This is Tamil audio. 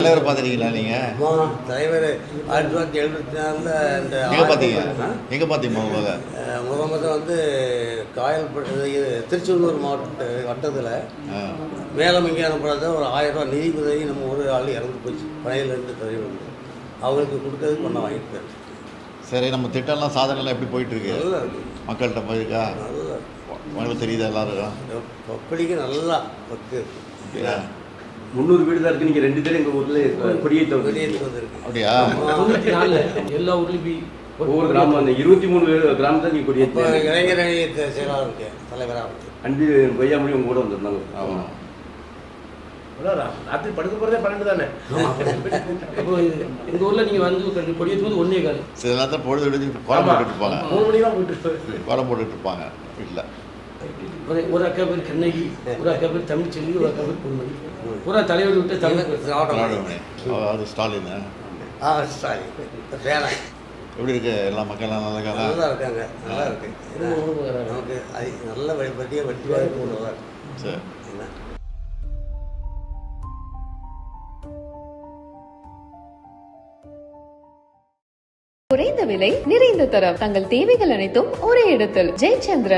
தலைவர் பார்த்துருக்கீங்களா நீங்கள்? தலைவர் 1974 இந்த எங்கே பார்த்தீங்க? எங்கே பார்த்தீங்க முதல்ல வந்து காயல் திருச்செந்தூர் மாவட்ட வட்டத்தில் மேலமங்கி அனுப்புறத ஒரு 1000 ரூபா நிதி உதவி நம்ம ஒரு ஆள் இறந்து போச்சு. பனையிலேருந்து தலைவர் அவங்களுக்கு கொடுக்கறதுக்கு பண்ண வாங்கிட்டு. சரி, நம்ம திட்டம்லாம் சாதனைலாம் எப்படி போயிட்டுருக்கு? நல்லா இருக்குது. மக்கள்கிட்ட போயிருக்கா? நல்லா உங்களுக்கு தெரியுதா எல்லாருக்கும்? பப்படிக்கு நல்லா பக்கு. 300 வீடு தான் இருக்குது. நீங்கள் 2 பேரும் எங்கள் ஊரில் கொடியேற்ற வந்திருக்கு. அப்படியா? எல்லா ஊர்லேயும் ஒவ்வொரு கிராமம் அந்த 23 கிராமத்தை நீங்கள் கொடியேற்ற இளைஞர் அணி செயலாளர் இருக்கேன், தலைவராக இருக்கு. அன்பு கொய்யாமொழி உங்க கூட வந்திருந்தாங்க. ஆமாம். ராத்திரி படுக்க போகிறதே 12 தானே. இப்போ எங்கள் ஊரில் நீங்கள் வந்து கொடியேற்றும் போது 1 கால் சில நேரத்தில் பொழுது விடுஞ்சு கோலம் போட்டுட்டு இருப்பாங்க. 3 மணி தான் போயிட்டு கோலம் போட்டுட்டு இருப்பாங்க வீட்டில். ஒரு அக்கா பேர் கண்ணகி, ஒரு அக்கா பேர் தமிழ்ச்செல்வி, ஒரு அக்கா பேர் பொன்மணி. பூரா தலைவர் விட்டு தமிழ் அது ஸ்டாலின். ஸ்டாலின் வேலை எப்படி இருக்கு? எல்லா மக்கள்லாம் நல்லா இருக்காங்க? நல்லா இருக்காங்க. நல்லா இருக்கு. நமக்கு அது நல்ல பற்றிய வட்டியாக இருக்கும். நல்லா இருக்கு. சரி. குறைந்த விலை, நிறைந்த தரம். தங்கள் தேவைகள் அனைத்தும் ஒரே இடத்தில். ஜெயச்சந்திரன்.